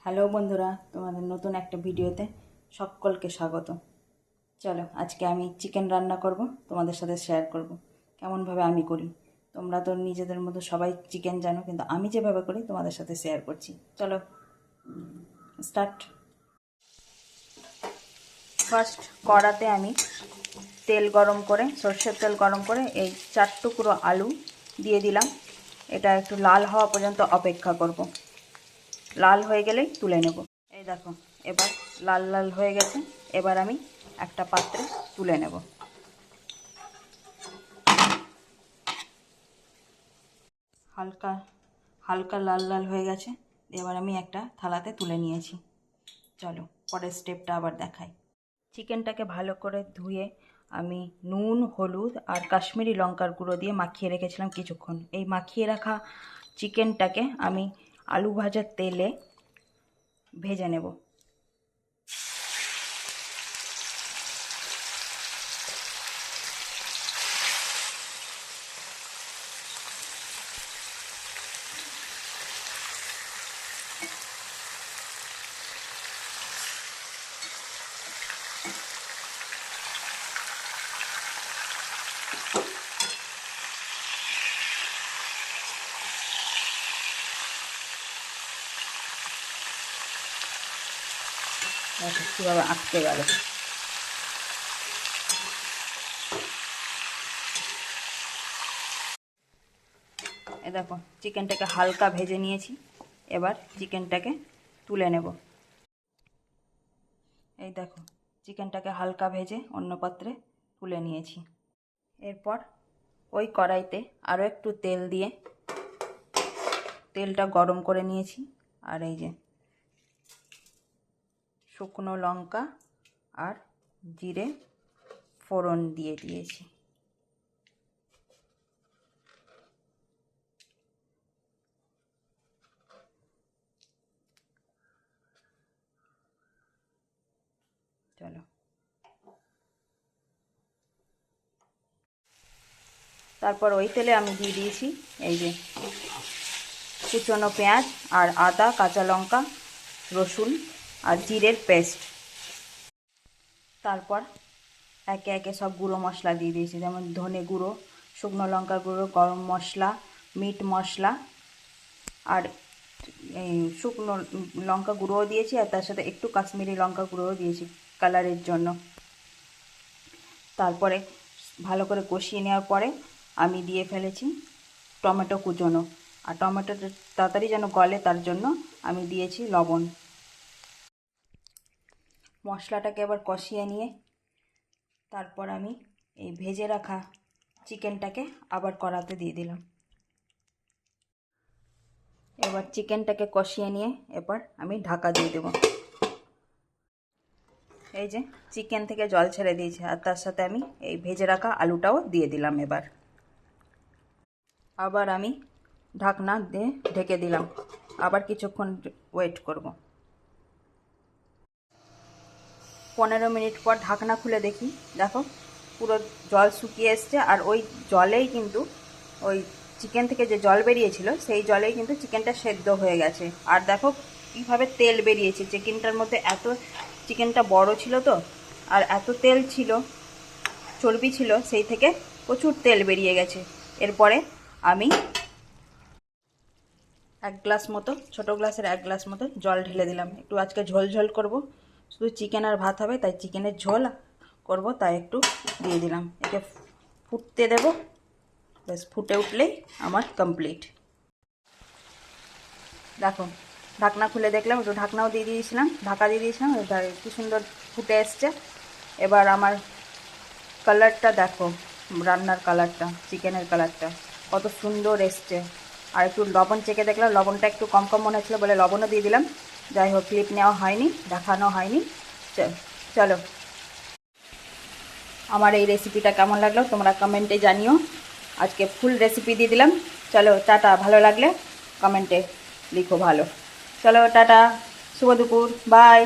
Hello বন্ধুরা, তোমাদের নতুন একটা ভিডিওতে সকলকে স্বাগত। চলো, আজকে আমি চিকেন রান্না করব, তোমাদের সাথে শেয়ার করব কেমনভাবে আমি করি। তোমরা তো নিজেদের মতো সবাই চিকেন জানো, কিন্তু আমি যেভাবে করি তোমাদের সাথে শেয়ার করছি। চলো স্টার্ট। ফার্স্ট কড়াতে আমি তেল গরম করে, সর্ষের তেল গরম করে এই 4 টুকরো আলু দিয়ে দিলাম। এটা একটু লাল হওয়া পর্যন্ত অপেক্ষা করব। লাল হয়ে গেলেই তুলে নেব। এই দেখো, এবার লাল লাল হয়ে গেছে। এবার আমি একটা পাত্রে তুলে নেব। হালকা হালকা লাল লাল হয়ে গেছে। এবার আমি একটা থালাতে তুলে নিয়েছি। চলো পরের স্টেপটা আবার দেখাই। চিকেনটাকে ভালো করে ধুয়ে আমি নুন, হলুদ আর কাশ্মীরি লঙ্কার গুঁড়ো দিয়ে মাখিয়ে রেখেছিলাম কিছুক্ষণ। এই মাখিয়ে রাখা চিকেনটাকে আমি আলু ভাজার তেলে ভেজে নেব। দেখো কীভাবে আটকে গেল। এ দেখো, চিকেনটাকে হালকা ভেজে নিয়েছি। এবার চিকেনটাকে তুলে নেব। এই দেখো, চিকেনটাকে হালকা ভেজে অন্য পাত্রে তুলে নিয়েছি। এরপর ওই কড়াইতে আরও একটু তেল দিয়ে তেলটা গরম করে নিয়েছি। আর এই যে শুকনো লঙ্কা আর জিরে ফোড়ন দিয়ে দিয়েছি। চলো, তারপর ওই তেলে আমি দিয়ে দিয়েছি এই যে কুচনো পেঁয়াজ আর আদা, কাঁচা লঙ্কা, রসুন আর জিরের পেস্ট। তারপর একে একে সব গুঁড়ো মশলা দিয়ে দিয়েছি, যেমন ধনে গুঁড়ো, শুকনো লঙ্কা গুঁড়ো, গরম মশলা, মিট মশলা আর এই শুকনো লঙ্কা গুঁড়োও দিয়েছি। আর তার সাথে একটু কাশ্মীরি লঙ্কা গুঁড়োও দিয়েছি কালারের জন্য। তারপরে ভালো করে কষিয়ে নেওয়ার পরে আমি দিয়ে ফেলেছি টমেটো কুচোনো। আর টমেটোটা তাড়াতাড়ি যেন গলে তার জন্য আমি দিয়েছি লবণ। মশলাটাকে এবার কষিয়ে নিয়ে তারপর আমি এই ভেজে রাখা চিকেনটাকে আবার কড়াতে দিয়ে দিলাম। এবার চিকেনটাকে কষিয়ে নিয়ে এবার আমি ঢাকা দিয়ে দেব। এই যে চিকেন থেকে জল ছেড়ে দিয়েছে, আর তার সাথে আমি এই ভেজে রাখা আলুটাও দিয়ে দিলাম। এবার আবার আমি ঢাকনা দিয়ে ঢেকে দিলাম। আবার কিছুক্ষণ ওয়েট করব। 15 মিনিট পর ঢাকনা খুলে দেখি, দেখো পুরো জল শুকিয়ে এসছে। আর ওই জলেই কিন্তু ওই চিকেন থেকে যে জল বেরিয়েছিল সেই জলেই কিন্তু চিকেনটা সেদ্ধ হয়ে গেছে। আর দেখো কীভাবে তেল বেরিয়েছে চিকেনটার মধ্যে। এত চিকেনটা বড় ছিল তো, আর এত তেল ছিল, চর্বি ছিল, সেই থেকে প্রচুর তেল বেরিয়ে গেছে। এরপরে আমি 1 গ্লাস মতো, ছোটো গ্লাসের 1 গ্লাস মতো জল ঢেলে দিলাম। একটু আজকে ঝোল ঝোল করব, শুধু চিকেন আর ভাত হবে, তাই চিকেনের ঝোল করব, তাই একটু দিয়ে দিলাম। একে ফুটতে দেব, ব্যাস ফুটে উঠলেই আমার কমপ্লিট। দেখো ঢাকনা খুলে দেখলাম, একটু ঢাকনাও দিয়ে দিয়েছিলাম, ঢাকা দিয়ে দিয়েছিলাম। এটা কি সুন্দর ফুটে এসছে। এবার আমার কালারটা দেখো, রান্নার কালারটা, চিকেনের কালারটা কত সুন্দর এসছে। আর একটু লবণ চেখে দেখলাম, লবণটা একটু কম কম মনে হচ্ছিলো বলে লবণও দিয়ে দিলাম। যাই হোক, ক্লিপ নেওয়া হয়নি, দেখানো হয়নি। চলো, আমার এই রেসিপিটা কেমন লাগলো তোমরা কমেন্টে জানিও। আজকে ফুল রেসিপি দিয়ে দিলাম। চলো টাটা, ভালো লাগলে কমেন্টে লিখো ভালো। চলো টাটা, শুভ দুপুর, বাই।